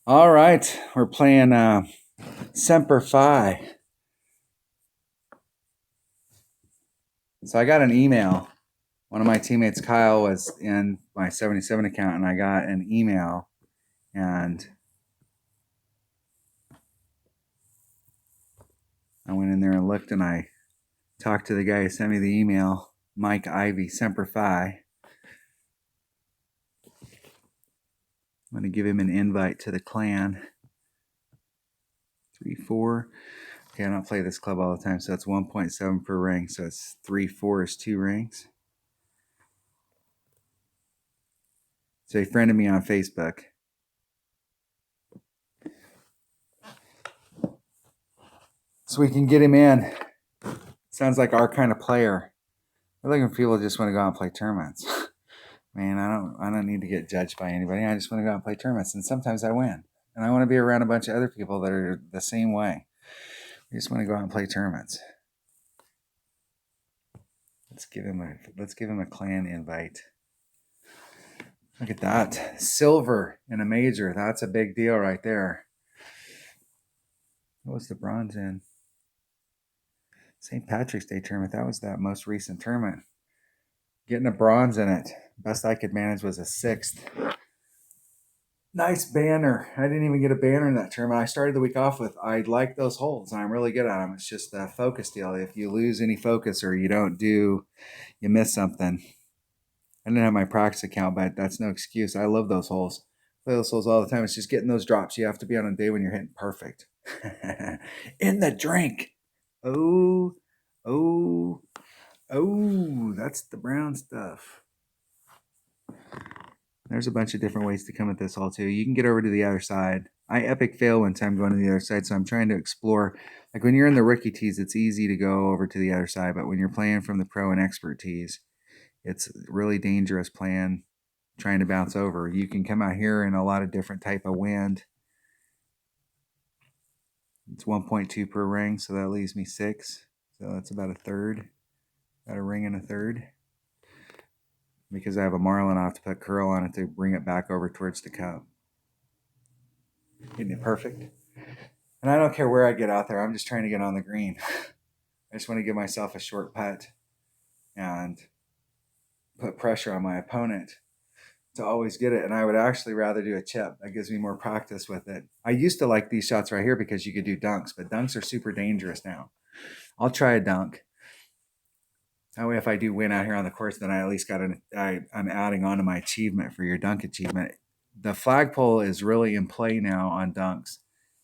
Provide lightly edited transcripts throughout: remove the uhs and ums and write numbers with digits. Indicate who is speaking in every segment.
Speaker 1: All right, we're playing Semper Fi. So I got an email. One of my teammates, Kyle, was in my 77 account, and I got an email, and I went in there and looked, and I talked to the guy who sent me the email, Mike Ivy, Semper Fi. I'm going to give him an invite to the clan. 3, 4. Okay, I don't play this club all the time, so that's 1.7 per ring. So it's 3, 4 is 2 rings. So he friended me on Facebook. So we can get him in. Sounds like our kind of player. We're looking for people who just want to go out and play tournaments. Man, I don't need to get judged by anybody. I just want to go out and play tournaments, and sometimes I win. And I want to be around a bunch of other people that are the same way. We just want to go out and play tournaments. Let's give him a clan invite. Look at that. Silver in a major. That's a big deal right there. What was the bronze in? St. Patrick's Day tournament. That was that most recent tournament. Getting a bronze in it. Best I could manage was a 6th. Nice banner. I didn't even get a banner in that tournament. I started the week off with, I like those holes, and I'm really good at them. It's just a focus deal. If you lose any focus or you miss something. I didn't have my practice account, but that's no excuse. I love those holes. I play those holes all the time. It's just getting those drops. You have to be on a day when you're hitting perfect. In the drink. Oh, that's the brown stuff. There's a bunch of different ways to come at this hole too. You can get over to the other side. I epic fail one time going to the other side, so I'm trying to explore. Like when you're in the rookie tees, it's easy to go over to the other side, but when you're playing from the pro and expert tees, it's really dangerous trying to bounce over. You can come out here in a lot of different type of wind. It's 1.2 per ring, so that leaves me 6. So that's about a third. About a ring and a third. Because I have a marlin, I have to put curl on it to bring it back over towards the cup. Getting it perfect. And I don't care where I get out there. I'm just trying to get on the green. I just want to give myself a short putt and put pressure on my opponent to always get it. And I would actually rather do a chip. That gives me more practice with it. I used to like these shots right here because you could do dunks, but dunks are super dangerous now. I'll try a dunk. That way, if I do win out here on the course, then I at least I'm adding on to my achievement for your dunk achievement. The flagpole is really in play now on dunks.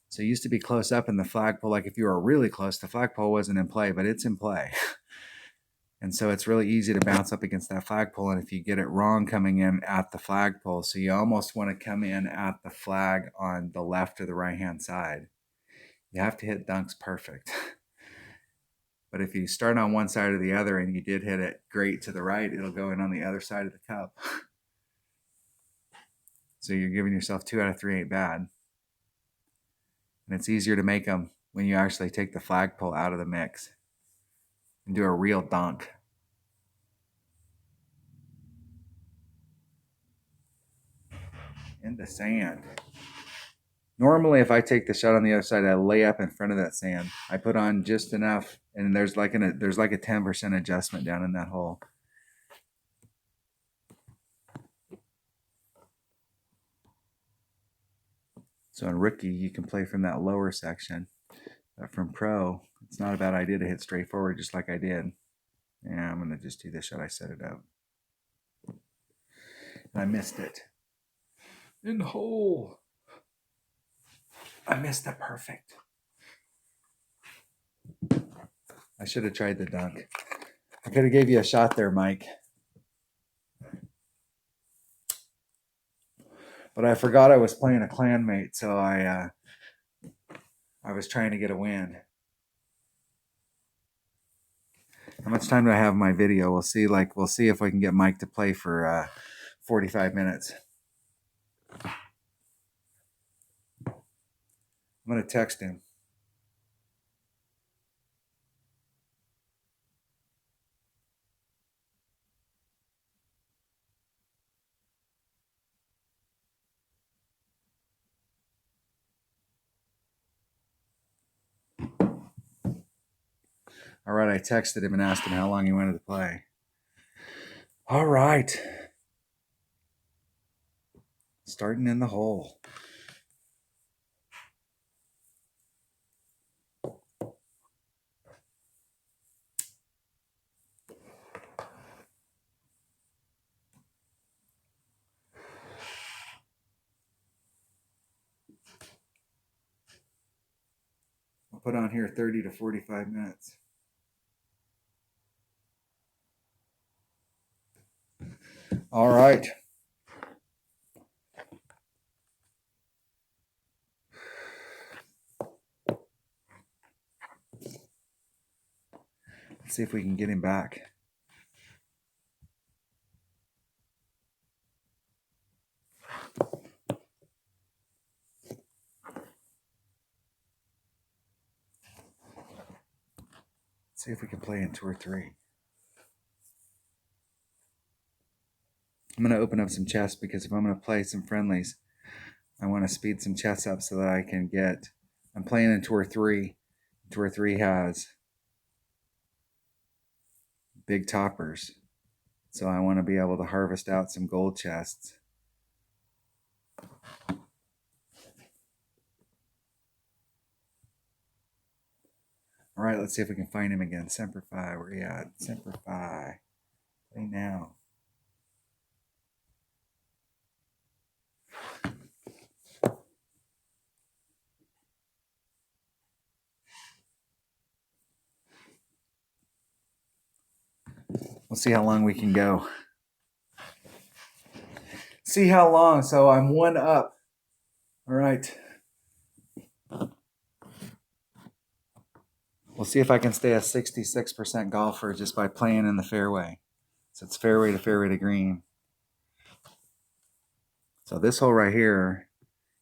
Speaker 1: So it used to be close up in the flagpole. Like if you were really close, the flagpole wasn't in play, but it's in play. And so it's really easy to bounce up against that flagpole. And if you get it wrong coming in at the flagpole, so you almost want to come in at the flag on the left or the right-hand side. You have to hit dunks perfect. But if you start on one side or the other and you did hit it great to the right, it'll go in on the other side of the cup. So you're giving yourself 2 out of 3 ain't bad. And it's easier to make them when you actually take the flagpole out of the mix and do a real dunk. In the sand. Normally, if I take the shot on the other side, I lay up in front of that sand. I put on just enough, and there's like a 10% adjustment down in that hole. So in rookie, you can play from that lower section. But from pro, it's not a bad idea to hit straight forward just like I did. Yeah, I'm going to just do this shot. I set it up. And I missed it. In the hole. I missed it perfect. I should have tried the dunk. I could have gave you a shot there, Mike. But I forgot I was playing a clanmate, so I was trying to get a win. How much time do I have in my video? We'll see if we can get Mike to play for 45 minutes. I'm going to text him. All right, I texted him and asked him how long he wanted to play. All right. Starting in the hole. I'll put on here 30 to 45 minutes. All right. Let's see if we can get him back. Let's see if we can play in 2 or 3. I'm going to open up some chess because if I'm going to play some friendlies, I want to speed some chess up so that I can get. I'm playing in 2 or 3. 2 or 3 has big toppers. So I want to be able to harvest out some gold chests. All right, let's see if we can find him again. Semper Fi, where he at? Semper Fi. Play now. We'll see how long we can go. See how long. So I'm 1 up. All right. We'll see if I can stay a 66% golfer just by playing in the fairway. So it's fairway to green. So this hole right here,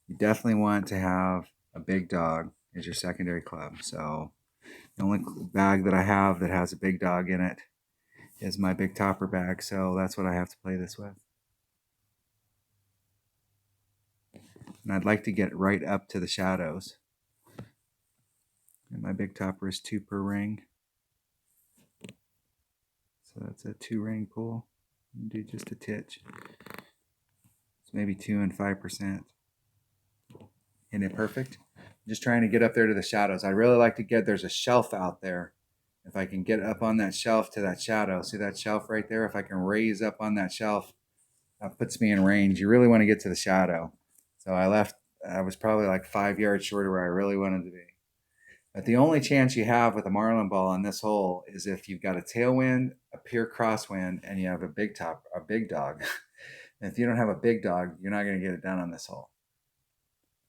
Speaker 1: you definitely want to have a big dog as your secondary club. So the only bag that I have that has a big dog in it is my big topper bag. So that's what I have to play this with. And I'd like to get right up to the shadows. And my big topper is 2 per ring. So that's a 2 ring pool. Do just a titch. It's maybe 2 and 5%. Isn't it perfect? I'm just trying to get up there to the shadows. I really like to get, there's a shelf out there. If I can get up on that shelf to that shadow, see that shelf right there? If I can raise up on that shelf, that puts me in range. You really want to get to the shadow. So I was probably like 5 yards short of where I really wanted to be. But the only chance you have with a marlin ball on this hole is if you've got a tailwind, a pure crosswind, and you have a big dog. And if you don't have a big dog, you're not going to get it done on this hole.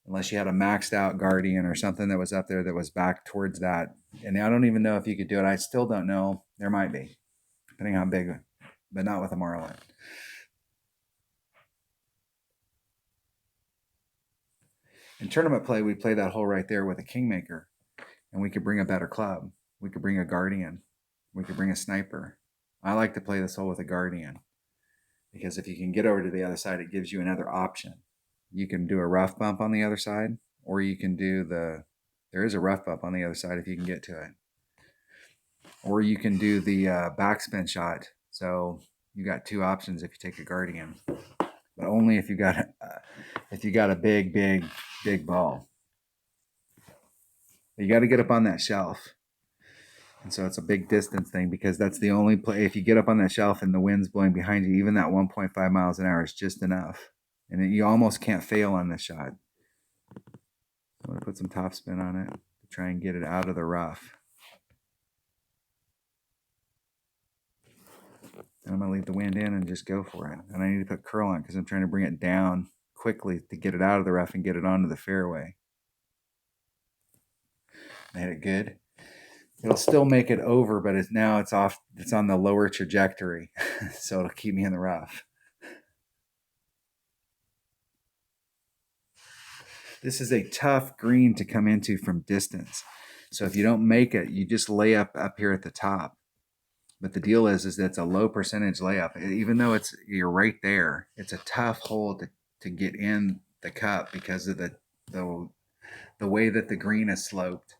Speaker 1: Unless you had a maxed out guardian or something that was up there that was back towards that. And I don't even know if you could do it. I still don't know. There might be, depending on how big, but not with a marlin. In tournament play, we play that hole right there with a kingmaker, and we could bring a better club. We could bring a guardian. We could bring a sniper. I like to play this hole with a guardian because if you can get over to the other side, it gives you another option. You can do a rough bump on the other side, or you can do there is a rough bump on the other side if you can get to it. Or you can do the backspin shot. So you got 2 options if you take a guardian, but only if you got a big ball. You got to get up on that shelf. And so it's a big distance thing because that's the only play. If you get up on that shelf and the wind's blowing behind you, even that 1.5 miles an hour is just enough. And you almost can't fail on this shot. I'm going to put some topspin on it to try and get it out of the rough. And I'm going to leave the wind in and just go for it. And I need to put curl on it because I'm trying to bring it down quickly to get it out of the rough and get it onto the fairway. I hit it good. It'll still make it over, but it's off. It's on the lower trajectory, so it'll keep me in the rough. This is a tough green to come into from distance. So if you don't make it, you just lay up here at the top. But the deal is that it's a low percentage layup. Even though you're right there, it's a tough hole to get in the cup because of the way that the green is sloped.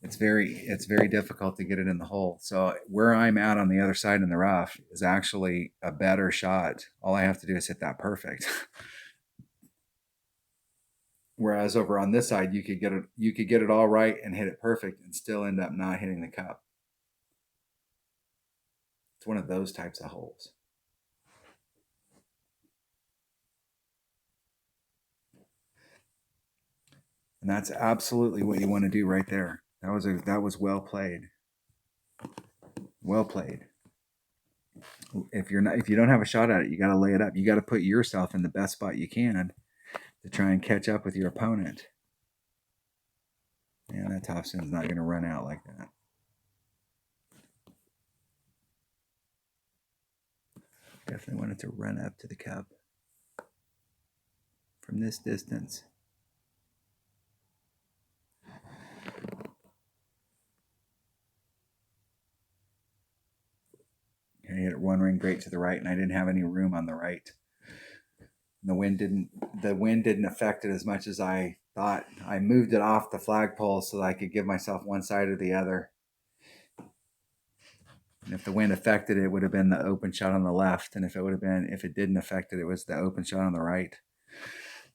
Speaker 1: it's very difficult to get it in the hole. So where I'm at on the other side in the rough is actually a better shot. All I have to do is hit that perfect. Whereas over on this side, you could get it all right and hit it perfect and still end up not hitting the cup. It's one of those types of holes. And that's absolutely what you want to do right there. That was well played. Well played. If you don't have a shot at it, you got to lay it up. You got to put yourself in the best spot you can to try and catch up with your opponent. And that topspin's not going to run out like that. Definitely want it to run up to the cup from this distance. I hit it one ring great to the right, and I didn't have any room on the right. The wind didn't affect it as much as I thought. I moved it off the flagpole so that I could give myself one side or the other. And if the wind affected it, it would have been the open shot on the left. And if it didn't affect it, it was the open shot on the right.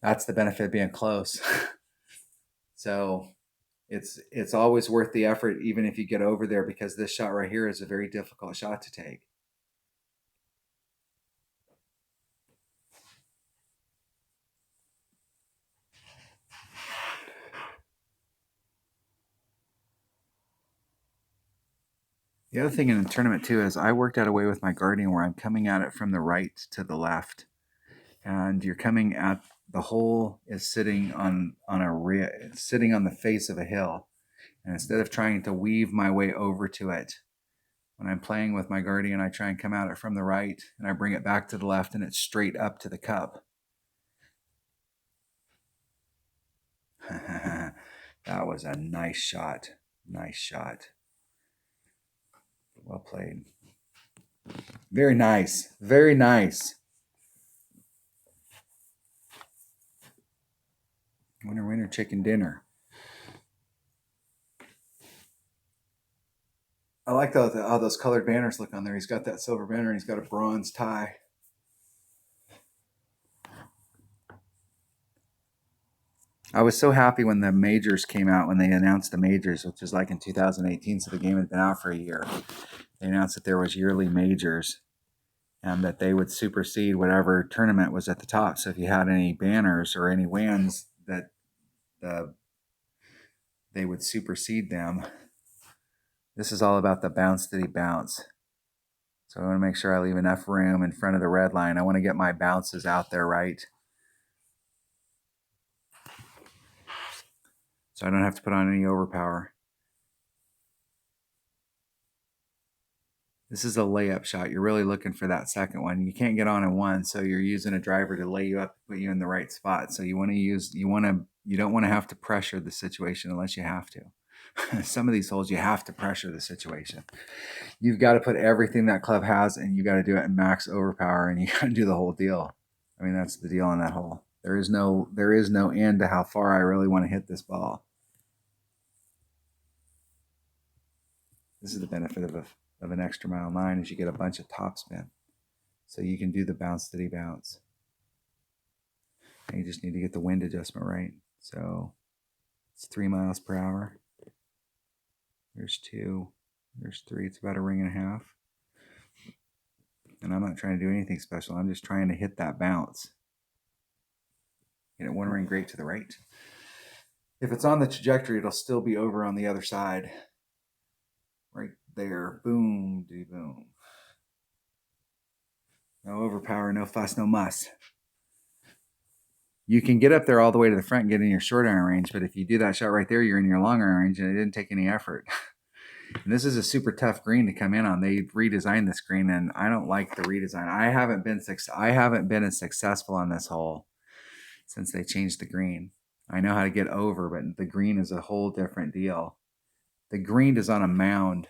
Speaker 1: That's the benefit of being close. So it's always worth the effort, even if you get over there, because this shot right here is a very difficult shot to take. The other thing in the tournament too is I worked out a way with my guardian where I'm coming at it from the right to the left, and you're coming at the hole is sitting on the face of a hill, and instead of trying to weave my way over to it, when I'm playing with my guardian, I try and come at it from the right, and I bring it back to the left, and it's straight up to the cup. That was a nice shot. Nice shot. Well played. Very nice. Very nice. Winner, winner, chicken dinner. I like how those colored banners look on there. He's got that silver banner and he's got a bronze tie. I was so happy when the majors came out, when they announced the majors, which was like in 2018. So the game had been out for a year. They announced that there was yearly majors and that they would supersede whatever tournament was at the top. So if you had any banners or any wins, that they would supersede them. This is all about the bounce that he bounce. So I want to make sure I leave enough room in front of the red line. I want to get my bounces out there right, so I don't have to put on any overpower. This is a layup shot. You're really looking for that second one. You can't get on in one, so you're using a driver to lay you up, put you in the right spot. So you don't want to have to pressure the situation unless you have to. Some of these holes you have to pressure the situation. You've got to put everything that club has, and you got to do it in max overpower, and you got to do the whole deal. I mean, that's the deal on that hole. There is no end to how far I really want to hit this ball. This is the benefit of an extra mile 9 is you get a bunch of topspin. So you can do the bounce diddy bounce. And you just need to get the wind adjustment right. So it's 3 miles per hour. There's 2. There's 3. It's about a ring and a half. And I'm not trying to do anything special. I'm just trying to hit that bounce. Get it 1 ring great to the right. If it's on the trajectory, it'll still be over on the other side. Right there. Boom, dee boom. No overpower, no fuss, no muss. You can get up there all the way to the front and get in your short iron range, but if you do that shot right there, you're in your long iron range, and it didn't take any effort. And this is a super tough green to come in on. They redesigned this green, and I don't like the redesign. I haven't been as successful on this hole since they changed the green. I know how to get over, but the green is a whole different deal. The green is on a mound,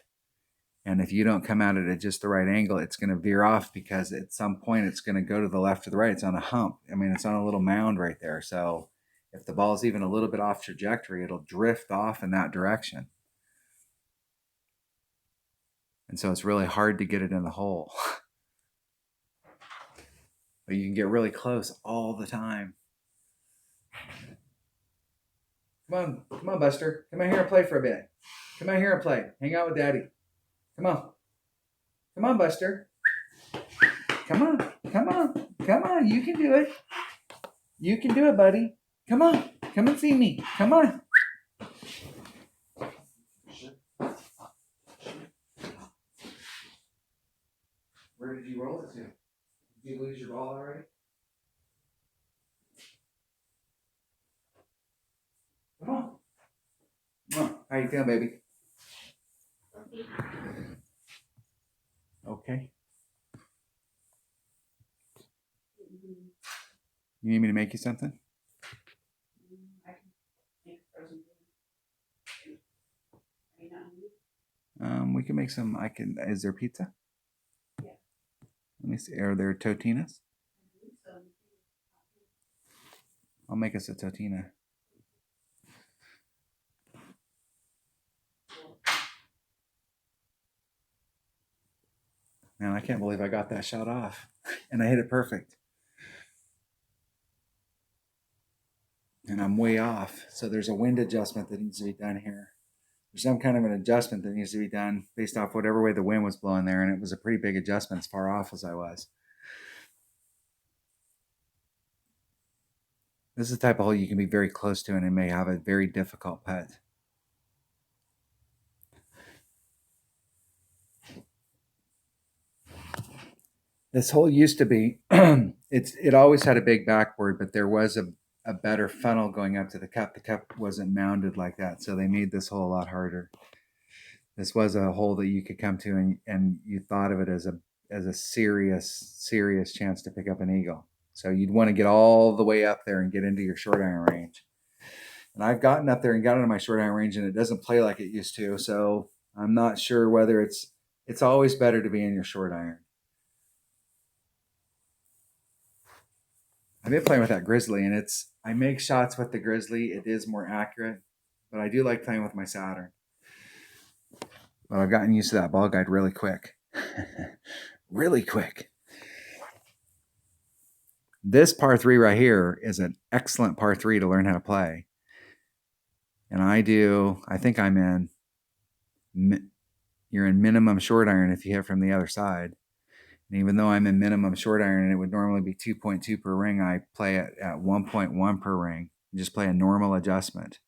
Speaker 1: and if you don't come at it at just the right angle, it's going to veer off because at some point it's going to go to the left or the right. It's on a hump. I mean, it's on a little mound right there. So if the ball is even a little bit off trajectory, it'll drift off in that direction. And so it's really hard to get it in the hole. But you can get really close all the time. Come on, Buster. Come out here and play for a bit. Come out here and play. Hang out with Daddy. Come on, Buster. Come on. You can do it. You can do it, buddy. Come and see me. Come on. Where did you roll it to? Did you lose your ball already? Come on. How you feeling, baby? Okay. You need me to make you something? We can make some. Is there pizza? Yeah. Let me see. Are there totinas? I'll make us a totina. Man, I can't believe I got that shot off. And I hit it perfect. And I'm way off. So there's a wind adjustment that needs to be done here. There's some kind of an adjustment that needs to be done based off whatever way the wind was blowing there. And it was a pretty big adjustment as far off as I was. This is the type of hole you can be very close to and it may have a very difficult putt. This hole used to be, it always had a big backboard, but there was a better funnel going up to the cup. The cup wasn't mounted like that, so they made this hole a lot harder. This was a hole that you could come to and you thought of it as a serious chance to pick up an eagle. So you'd want to get all the way up there and get into your short iron range. And I've gotten up there and got into my short iron range and it doesn't play like it used to. So I'm not sure whether it's always better to be in your short iron. I've been playing with that Grizzly and I make shots with the Grizzly. It is more accurate, but I do like playing with my Saturn. But I've gotten used to that ball guide really quick. Really quick. This par 3 right here is an excellent par 3 to learn how to play. And I think I'm you're in minimum short iron if you hit from the other side. And even though I'm in minimum short iron and it would normally be 2.2 per ring, I play it at 1.1 per ring. You just play a normal adjustment.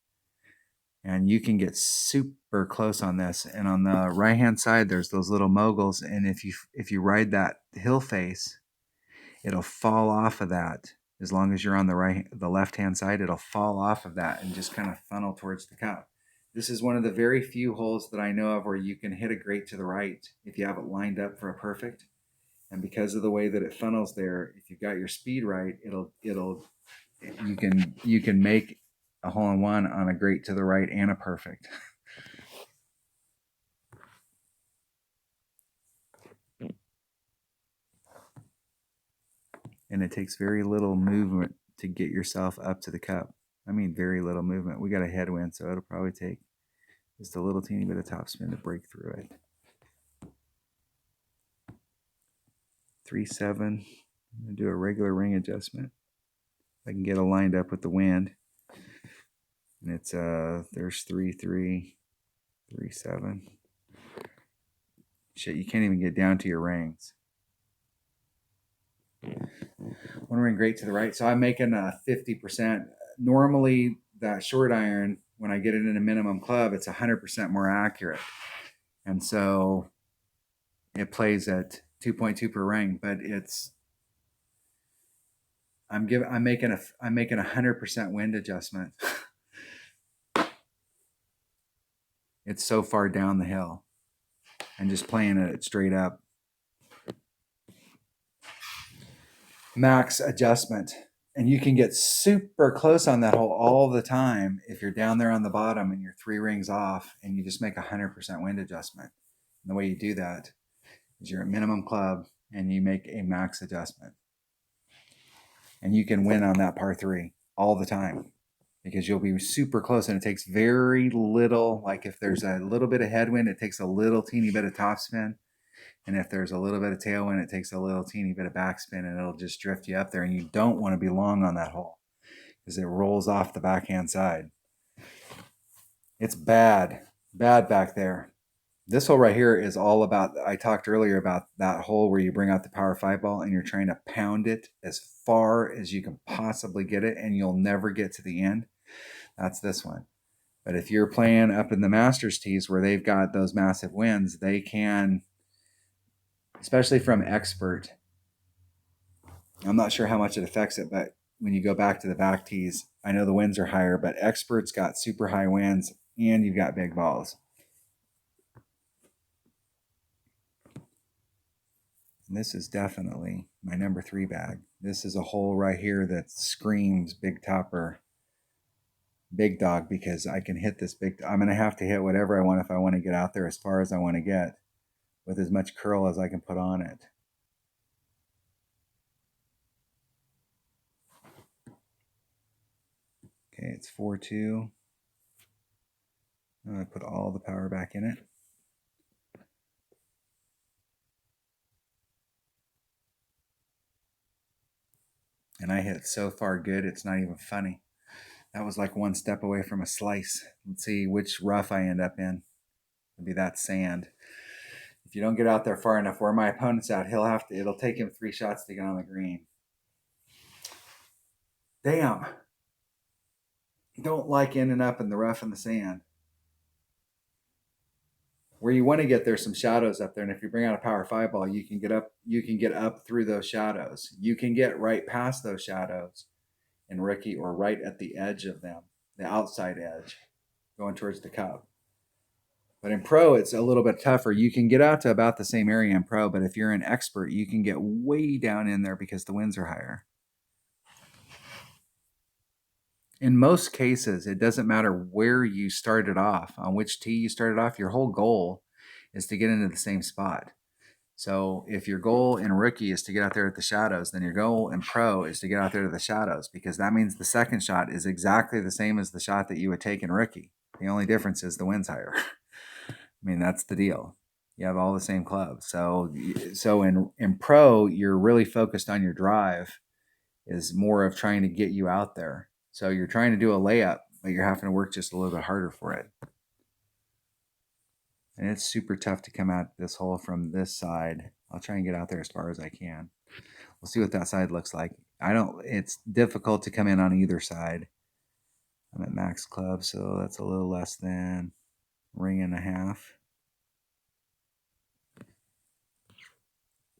Speaker 1: And you can get super close on this. And on the right-hand side, there's those little moguls. And if you ride that hill face, it'll fall off of that. As long as you're on the left-hand side, it'll fall off of that and just kind of funnel towards the cup. This is one of the very few holes that I know of where you can hit a great to the right if you have it lined up for a perfect. And because of the way that it funnels there, if you've got your speed right, you can make a hole-in-one on a great to the right and a perfect. And it takes very little movement to get yourself up to the cup. I mean, very little movement. We got a headwind, so it'll probably take just a little teeny bit of topspin to break through it. 3-7. I'm going to do a regular ring adjustment. I can get it lined up with the wind. And it's there's 3-3, 3-7. Shit, you can't even get down to your rings. One ring great to the right. So I'm making 50%. Normally that short iron, when I get it in a minimum club, it's 100% more accurate. And so it plays at 2.2 per ring, but I'm making a 100% wind adjustment. It's so far down the hill and just playing it straight up. Max adjustment. And you can get super close on that hole all the time if you're down there on the bottom and you're 3 rings off and you just make 100% wind adjustment. And the way you do that is you're at minimum club and you make a max adjustment. And you can win on that par 3 all the time. because you'll be super close, and it takes very little. Like if there's a little bit of headwind, it takes a little teeny bit of topspin. And if there's a little bit of tailwind, it takes a little teeny bit of backspin, and it'll just drift you up there. And you don't want to be long on that hole because it rolls off the backhand side. It's bad back there. This hole right here is all about, I talked earlier about that hole where you bring out the power 5 ball and you're trying to pound it as far as you can possibly get it, and you'll never get to the end. That's this one. But if you're playing up in the Masters tees where they've got those massive winds, they can, especially from expert, I'm not sure how much it affects it, but when you go back to the back tees, I know the winds are higher, but expert's got super high winds and you've got big balls. And this is definitely my number 3 bag. This is a hole right here that screams big topper, big dog, because I can hit this big. I'm going to have to hit whatever I want if I want to get out there as far as I want to get with as much curl as I can put on it. Okay, it's 4-2. I'm going to put all the power back in it. And I hit so far good, it's not even funny. That was like one step away from a slice. Let's see which rough I end up in. It'll be that sand. If you don't get out there far enough where my opponent's at, it'll take him 3 shots to get on the green. Damn. Don't like ending up in the rough and the sand. Where you want to get, there's some shadows up there, and if you bring out a power 5 ball, you can get up through those shadows. You can get right past those shadows in Ricky, or right at the edge of them, the outside edge, going towards the cup. But in pro, it's a little bit tougher. You can get out to about the same area in pro, but if you're an expert, you can get way down in there because the winds are higher. In most cases, it doesn't matter where you started off, on which tee you started off. Your whole goal is to get into the same spot. So if your goal in rookie is to get out there at the shadows, then your goal in pro is to get out there to the shadows, because that means the second shot is exactly the same as the shot that you would take in rookie. The only difference is the wind's higher. I mean, that's the deal. You have all the same clubs. So in pro, you're really focused on your drive, is more of trying to get you out there. So you're trying to do a layup, but you're having to work just a little bit harder for it. And it's super tough to come out this hole from this side. I'll try and get out there as far as I can. We'll see what that side looks like. It's difficult to come in on either side. I'm at max club, so that's a little less than ring and a half.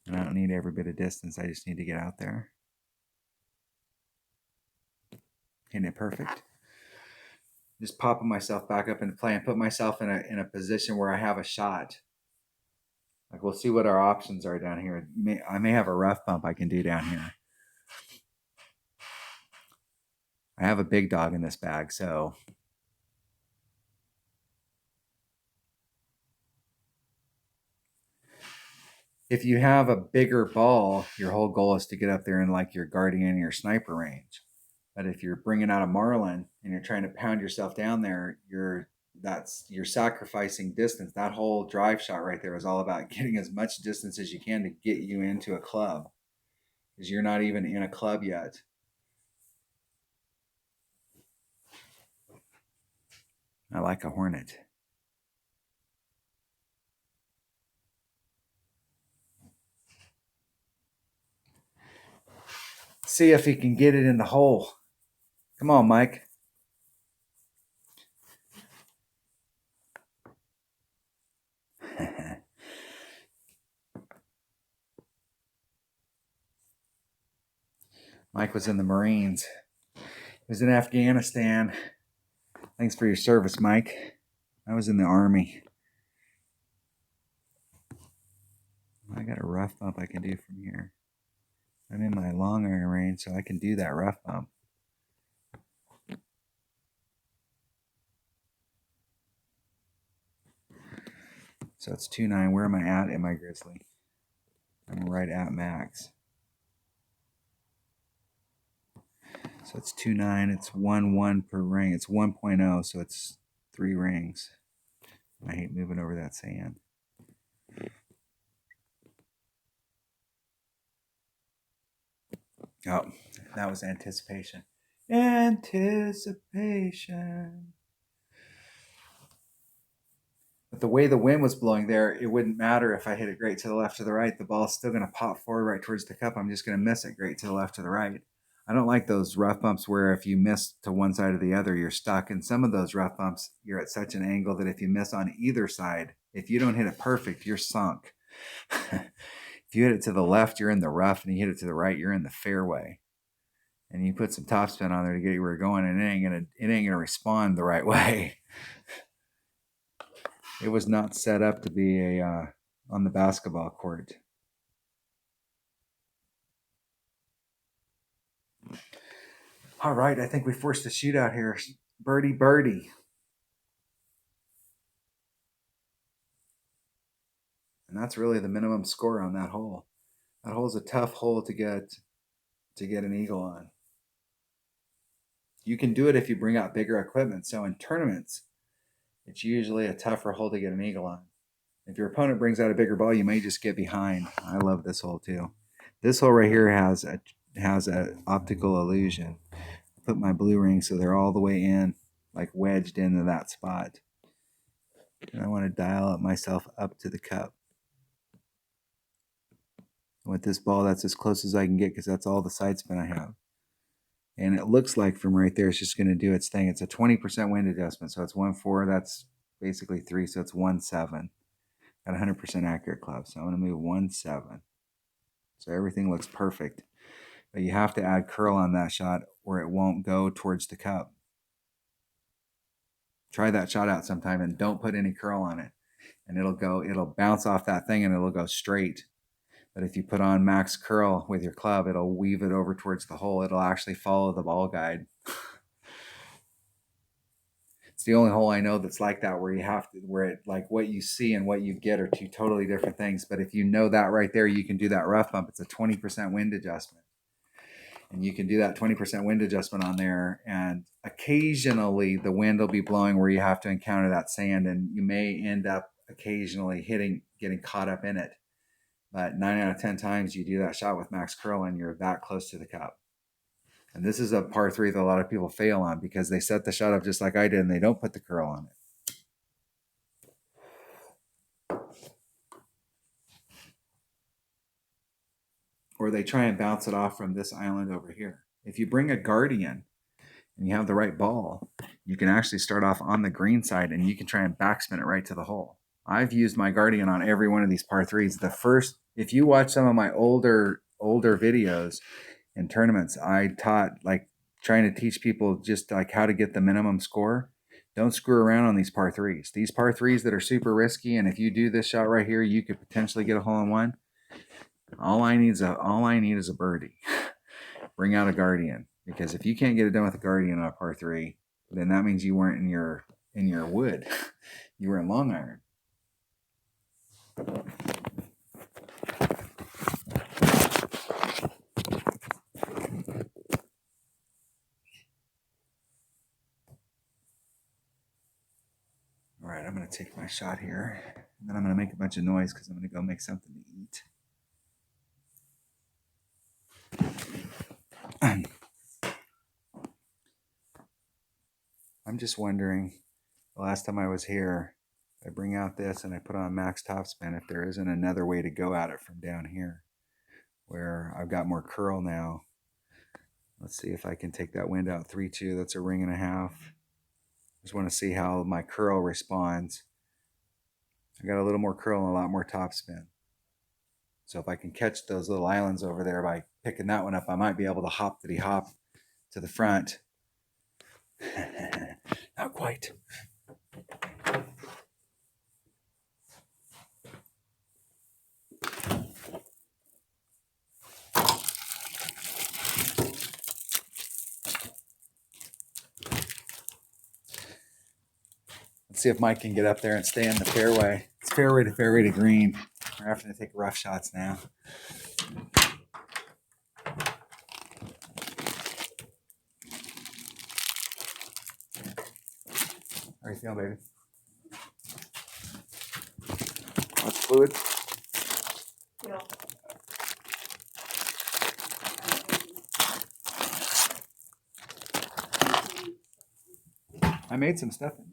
Speaker 1: And I don't need every bit of distance. I just need to get out there. Hitting it perfect. Just popping myself back up into play and put myself in a position where I have a shot. Like, we'll see what our options are down here. I may have a rough bump I can do down here. I have a big dog in this bag, so if you have a bigger ball, your whole goal is to get up there in like your guardian or your sniper range. But if you're bringing out a marlin and you're trying to pound yourself down there, you're sacrificing distance. That whole drive shot right there is all about getting as much distance as you can to get you into a club, because you're not even in a club yet. I like a hornet. See if he can get it in the hole. Come on, Mike. Mike was in the Marines. He was in Afghanistan. Thanks for your service, Mike. I was in the Army. I got a rough bump I can do from here. I'm in my long iron range, so I can do that rough bump. So it's 2.9. Where am I at in my Grizzly? I'm right at max. So it's 2.9. It's 1 per ring. It's 1.0, so it's 3 rings. I hate moving over that sand. Oh, that was anticipation. Anticipation. But the way the wind was blowing there, it wouldn't matter if I hit it great to the left or the right. The ball's still going to pop forward right towards the cup. I'm just going to miss it great to the left or the right. I don't like those rough bumps where if you miss to one side or the other, you're stuck. And some of those rough bumps, you're at such an angle that if you miss on either side, if you don't hit it perfect, you're sunk. If you hit it to the left, you're in the rough, and you hit it to the right, you're in the fairway. And you put some topspin on there to get you where you're going, and it ain't gonna respond the right way. It was not set up to be a on the basketball court. All right, I think we forced a shootout here. Birdie, birdie. And that's really the minimum score on that hole. That hole's a tough hole to get an eagle on. You can do it if you bring out bigger equipment. So in tournaments, it's usually a tougher hole to get an eagle on. If your opponent brings out a bigger ball, you may just get behind. I love this hole too. This hole right here has a optical illusion. I put my blue rings so they're all the way in, like wedged into that spot. And I want to dial up myself up to the cup. With this ball, that's as close as I can get because that's all the side spin I have. And it looks like from right there, it's just going to do its thing. It's a 20% wind adjustment. So it's 1.4. That's basically 3. So it's 1.7 at 100% accurate club. So I'm going to move 1.7. So everything looks perfect. But you have to add curl on that shot or it won't go towards the cup. Try that shot out sometime and don't put any curl on it. And it'll bounce off that thing and it'll go straight. But if you put on max curl with your club, it'll weave it over towards the hole. It'll actually follow the ball guide. It's the only hole I know that's like that where it like what you see and what you get are two totally different things. But if you know that right there, you can do that rough bump. It's a 20% wind adjustment. And you can do that 20% wind adjustment on there. And occasionally the wind will be blowing where you have to encounter that sand and you may end up occasionally getting caught up in it. But 9 out of 10 times you do that shot with max curl and you're that close to the cup. And this is a par 3 that a lot of people fail on because they set the shot up just like I did and they don't put the curl on it. Or they try and bounce it off from this island over here. If you bring a guardian and you have the right ball, you can actually start off on the green side and you can try and backspin it right to the hole. I've used my guardian on every one of these par 3s. If you watch some of my older videos in tournaments, I taught like trying to teach people just like how to get the minimum score. Don't screw around on these par 3s. These par 3s that are super risky, and if you do this shot right here, you could potentially get a hole in one. All I need is a birdie. Bring out a guardian, because if you can't get it done with a guardian on a par 3, then that means you weren't in your wood. You were in long iron. All right, I'm going to take my shot here, and then I'm going to make a bunch of noise because I'm going to go make something to eat. I'm just wondering, the last time I was here, I bring out this and I put on max topspin, if there isn't another way to go at it from down here, where I've got more curl now. Let's see if I can take that wind out 3-2. That's a ring and a half. Just want to see how my curl responds. I got a little more curl and a lot more topspin. So if I can catch those little islands over there by picking that one up, I might be able to hop to the front. Not quite. Let's see if Mike can get up there and stay in the fairway. It's fairway to green. We're having to take rough shots now. How are you feeling, baby? Lots of fluid?
Speaker 2: Yeah.
Speaker 1: I made some stuff in.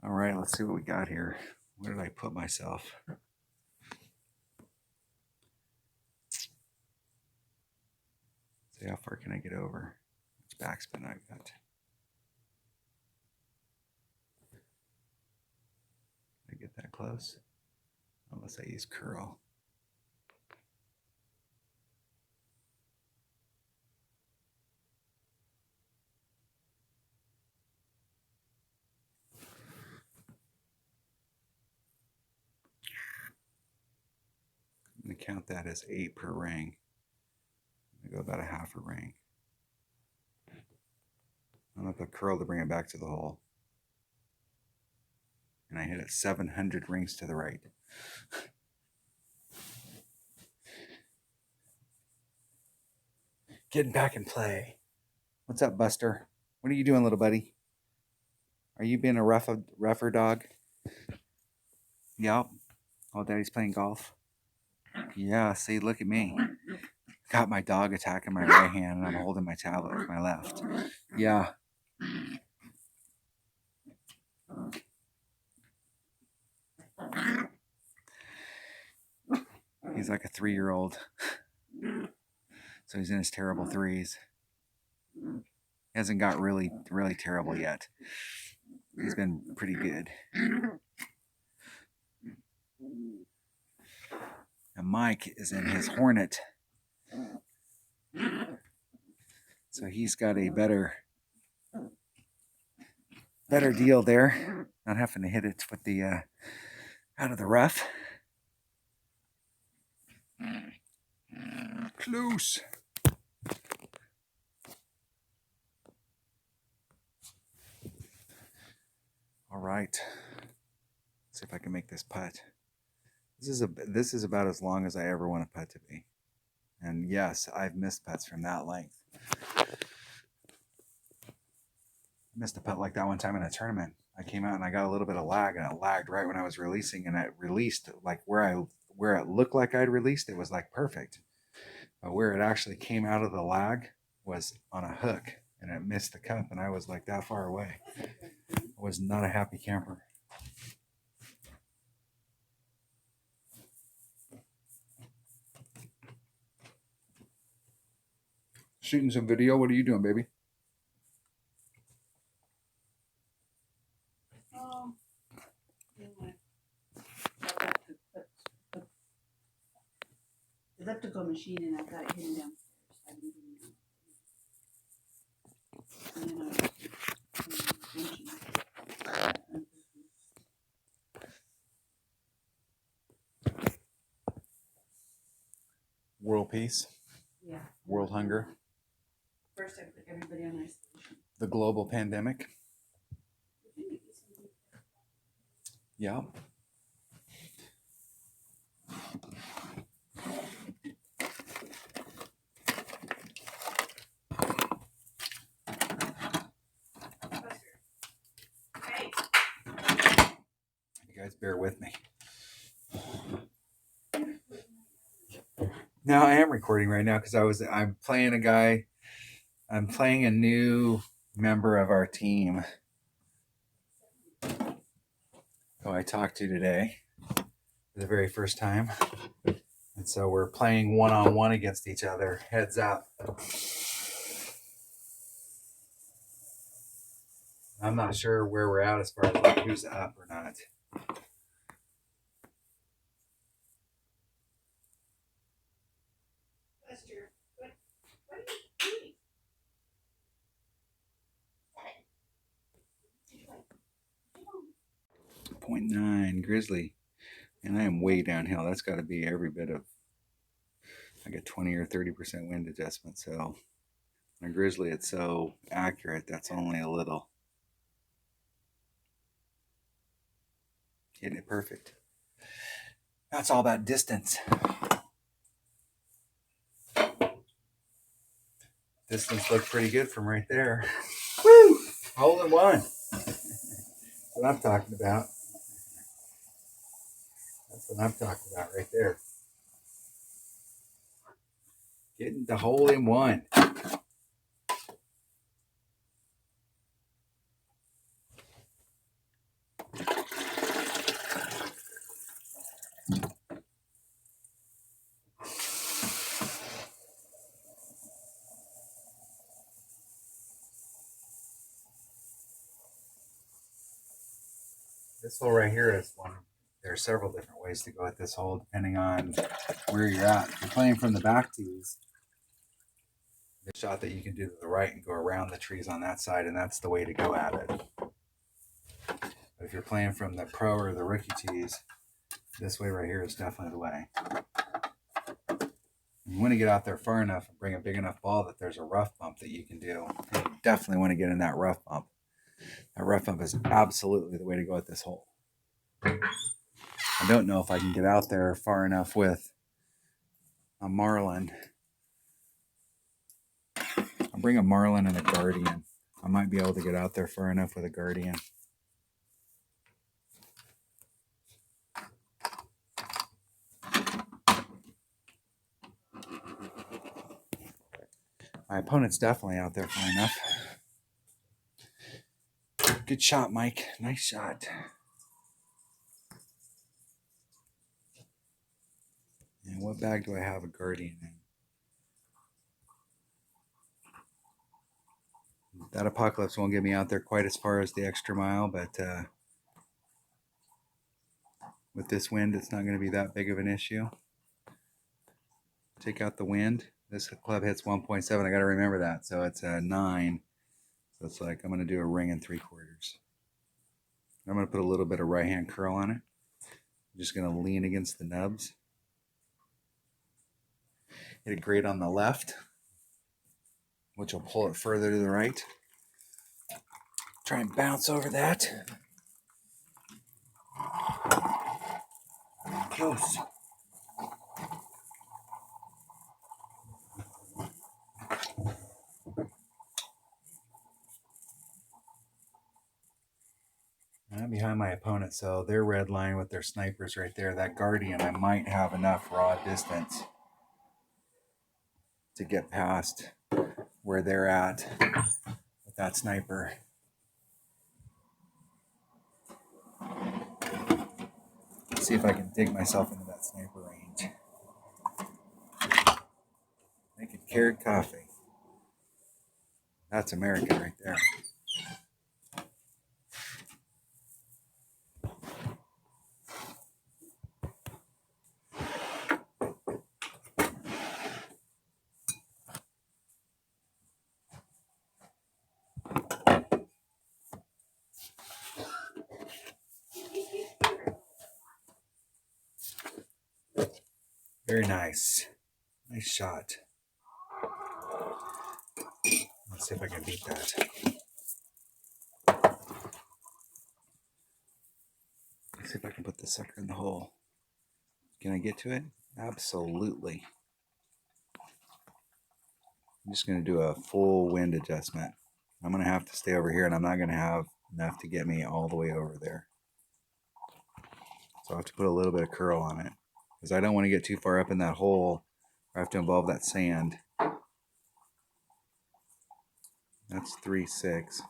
Speaker 1: All right, let's see what we got here. Where did I put myself? See how far can I get over? Which backspin I got? Did I get that close? Unless I use curl. I'm going to count that as 8 per ring. I'm going to go about a half a ring. I'm going to put curl to bring it back to the hole. And I hit it 700 rings to the right. Getting back in play. What's up, Buster? What are you doing, little buddy? Are you being a rougher dog? Yep. Oh, Daddy's playing golf. Yeah, see, look at me. Got my dog attacking my right hand, and I'm holding my tablet with my left. Yeah. He's like a 3-year-old. So he's in his terrible 3s. He hasn't got really, really terrible yet. He's been pretty good. And Mike is in his Hornet. So he's got a better deal there. Not having to hit it with the out of the rough. Close. All right. Let's see if I can make this putt. This is about as long as I ever want a putt to be. And yes, I've missed putts from that length. I missed a putt like that one time in a tournament. I came out and I got a little bit of lag, and it lagged right when I was releasing, and it released like where it looked like I'd released, it was like perfect. But where it actually came out of the lag was on a hook, and it missed the cup, and I was like that far away. I was not a happy camper. Shooting some video. What are you doing, baby?
Speaker 2: The elliptical machine, and I've got it hidden downstairs. I've been doing that. And then
Speaker 1: World peace.
Speaker 2: Yeah.
Speaker 1: World hunger.
Speaker 2: First, I put everybody on isolation.
Speaker 1: The global pandemic. Yeah.
Speaker 2: Hey.
Speaker 1: You guys bear with me. No, I am recording right now because I'm playing a guy. I'm playing a new member of our team who I talked to today for the very first time. And so we're playing one-on-one against each other, heads up. I'm not sure where we're at as far as like who's up or not.
Speaker 2: Buster, what are you doing?
Speaker 1: 0.9 Grizzly. And I am way downhill. That's got to be every bit of... like a 20 or 30% wind adjustment. So on a grizzly, it's so accurate. That's only a little. Hitting it perfect. That's all about distance. Distance looked pretty good from right there. Woo! Hole in one. That's what I'm talking about. That's what I'm talking about right there. Getting the hole in one. This hole right here is one. There are several different ways to go at this hole depending on where you're at. If you're playing from the back tees, the shot that you can do to the right and go around the trees on that side, and that's the way to go at it. But if you're playing from the pro or the rookie tees, this way right here is definitely the way. You want to get out there far enough and bring a big enough ball that there's a rough bump that you can do. You definitely want to get in that rough bump. That rough bump is absolutely the way to go at this hole. I don't know if I can get out there far enough with a Marlin. I'll bring a Marlin and a Guardian. I might be able to get out there far enough with a Guardian. My opponent's definitely out there far enough. Good shot, Mike. Nice shot. And what bag do I have a Guardian in? That Apocalypse won't get me out there quite as far as the extra mile, but with this wind, it's not going to be that big of an issue. Take out the wind. This club hits 1.7. I got to remember that. So it's a 9. So it's like I'm going to do a ring and 3/4. I'm going to put a little bit of right hand curl on it. I'm just going to lean against the nubs. Hit it great on the left, which will pull it further to the right. Try and bounce over that. Close. I'm behind my opponent, so they're red line with their snipers right there. That Guardian, I might have enough raw distance to get past where they're at with that sniper. Let's see if I can dig myself into that sniper range. Making carrot coffee. That's American right there. Very nice. Nice shot. Let's see if I can beat that. Let's see if I can put the sucker in the hole. Can I get to it? Absolutely. I'm just going to do a full wind adjustment. I'm going to have to stay over here, and I'm not going to have enough to get me all the way over there. So I have to put a little bit of curl on it, because I don't want to get too far up in that hole. I have to involve that sand. That's 3/6.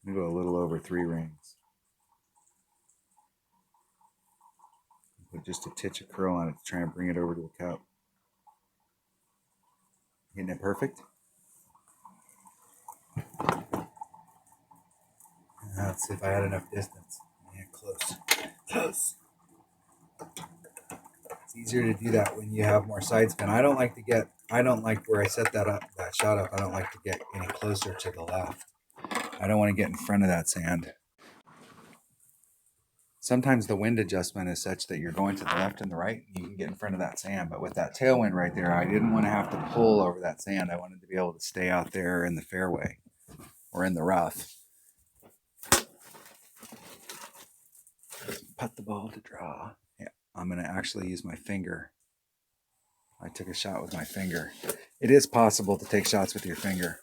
Speaker 1: I'm going to go a little over 3 rings. Put just a titch of curl on it to try and bring it over to the cup. Hitting it perfect. Let's see if I had enough distance. Yeah, close. Close. It's easier to do that when you have more side spin. I don't like where I set that shot up. I don't like to get any closer to the left. I don't want to get in front of that sand. sometimes the wind adjustment is such that you're going to the left and the right. You can get in front of that sand, but with that tailwind right there, I didn't want to have to pull over that sand. I wanted to be able to stay out there in the fairway or in the rough. Put the ball to draw. Yeah, I'm going to actually use my finger. I took a shot with my finger. It is possible to take shots with your finger.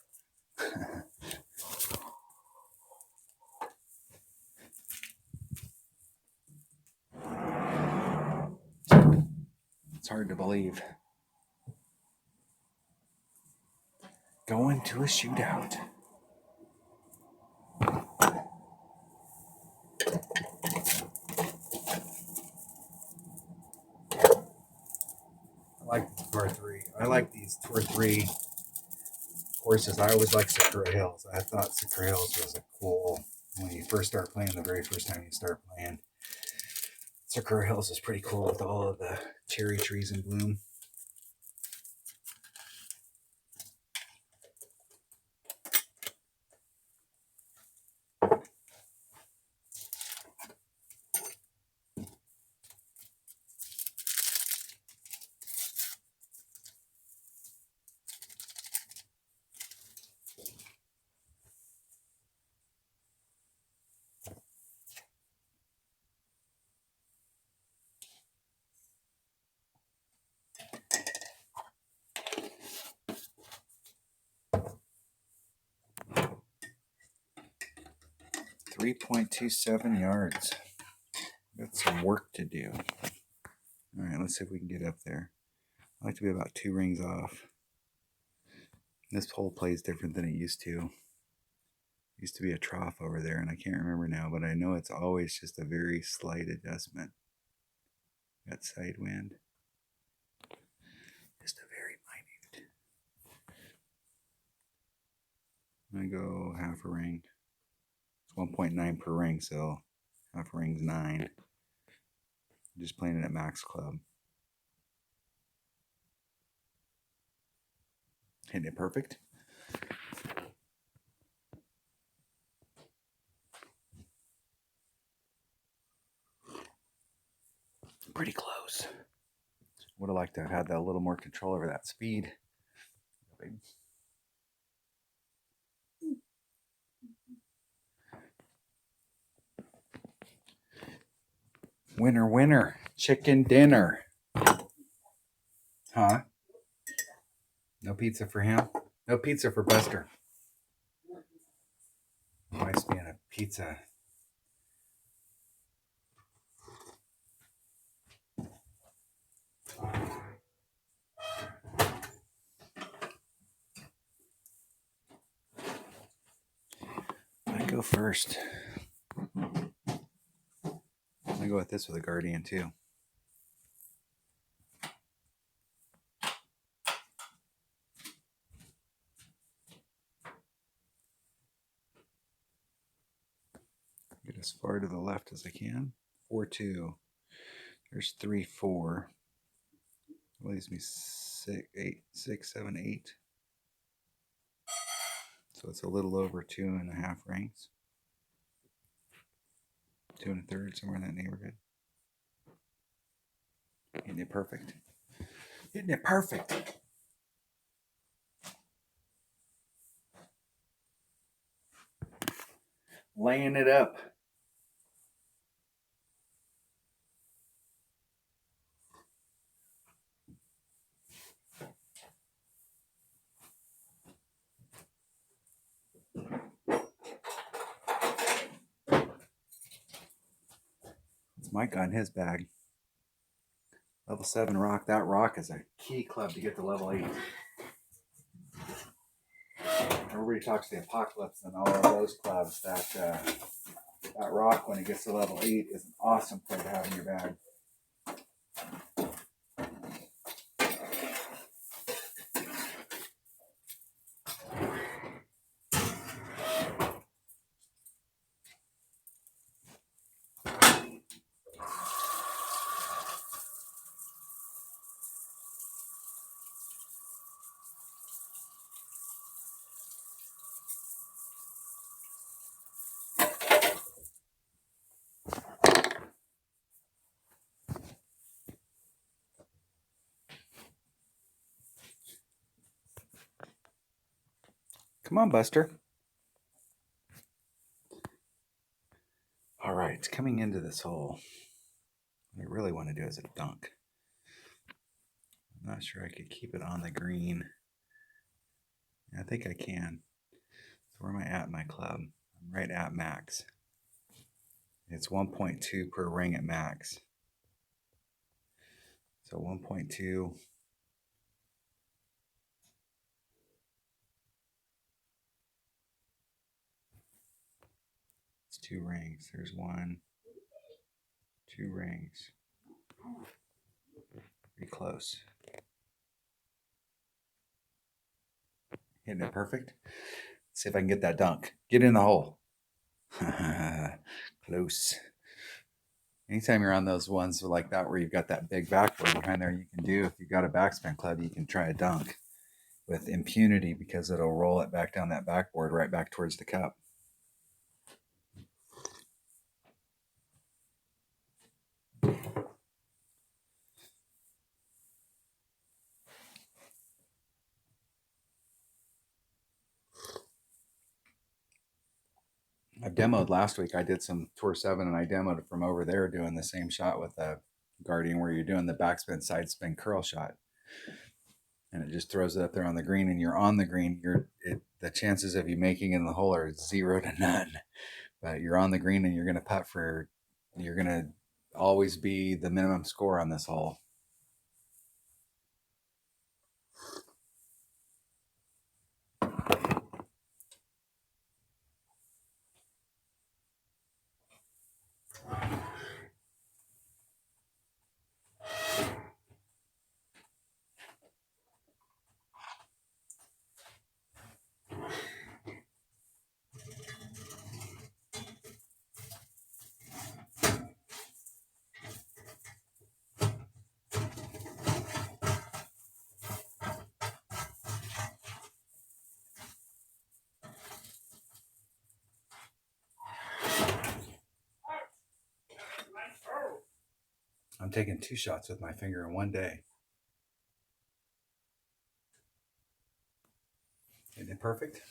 Speaker 1: It's hard to believe. Going to a shootout. I like par 3. I like these tour 3 courses. I always like Sakura Hills. I thought Sakura Hills was a cool, when you first start playing, the very first time you start playing, Sakura Hills is pretty cool with all of the cherry trees in bloom. .27 yards. Got some work to do. All right, let's see if we can get up there. I like to be about 2 rings off. This hole plays different than it used to. It used to be a trough over there, and I can't remember now, but I know it's always just a very slight adjustment. Got side wind. Just a very minute. I go half a ring. It's 1.9 per ring, so half a ring's 9. I'm just playing it at max club. Hitting it perfect. Pretty close. Would have liked to have had that a little more control over that speed. Winner, winner, chicken dinner. Huh? No pizza for him? No pizza for Buster. Wife's being a pizza. I go first. I go with this with a guardian too. Get as far to the left as I can. 4-2. There's 3-4. Leaves me 6, 7, 8. So it's a little over 2.5 rings. 2 1/3, somewhere in that neighborhood. Hitting it perfect. Hitting it perfect. Laying it up. It's Mike on his bag. Level 7 rock. That rock is a key club to get to level 8. Everybody talks the apocalypse and all of those clubs. That rock, when it gets to level 8, is an awesome play to have in your bag. Come on, Buster. All right, coming into this hole, what I really want to do is a dunk. I'm not sure I could keep it on the green. I think I can. So where am I at in my club? I'm right at max. It's 1.2 per ring at max. So 1.2. It's 2 rings. There's 1, 2 rings. Pretty close. Hitting it perfect. Let's see if I can get that dunk. Get in the hole. Close. Anytime you're on those ones like that where you've got that big backboard behind there, you can do, if you've got a backspin club, you can try a dunk with impunity because it'll roll it back down that backboard right back towards the cup. I've demoed last week. I did some Tour 7 and I demoed it from over there doing the same shot with a Guardian where you're doing the backspin, side spin, curl shot. And it just throws it up there on the green and you're on the green. The chances of you making it in the hole are 0 to none. But you're on the green and you're going to always be the minimum score on this hole. I'm taking 2 shots with my finger in one day. Isn't it perfect?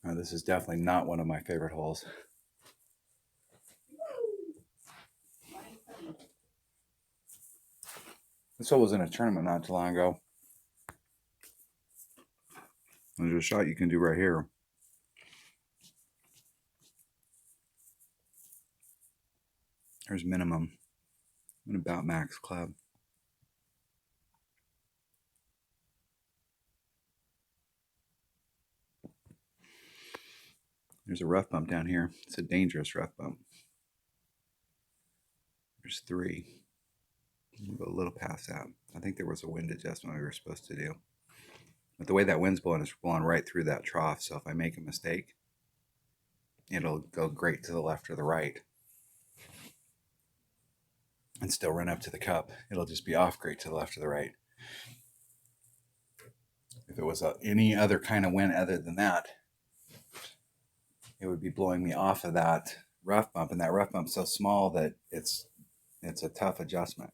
Speaker 1: Now, this is definitely not one of my favorite holes. This hole was in a tournament not too long ago. There's a shot you can do right here. There's minimum. I'm about max club. There's a rough bump down here. It's a dangerous rough bump. There's 3. We'll go a little past that. I think there was a wind adjustment we were supposed to do. But the way that wind's blowing is blowing right through that trough. So if I make a mistake, it'll go great to the left or the right and still run up to the cup. It'll just be off great to the left or the right. If it was any other kind of wind other than that, it would be blowing me off of that rough bump, and that rough bump's so small that it's a tough adjustment.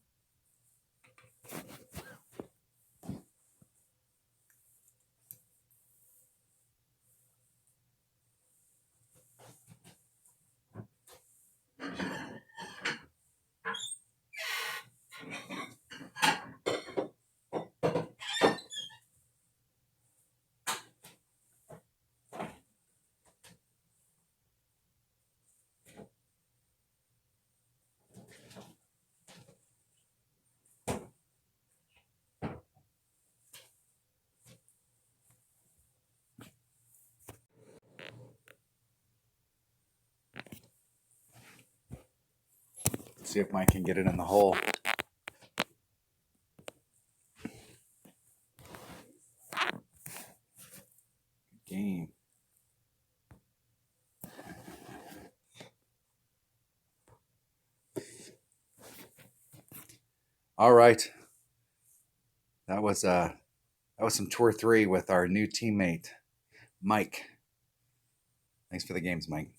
Speaker 1: See if Mike can get it in the hole. Game. All right. That was some tour 3 with our new teammate, Mike. Thanks for the games, Mike.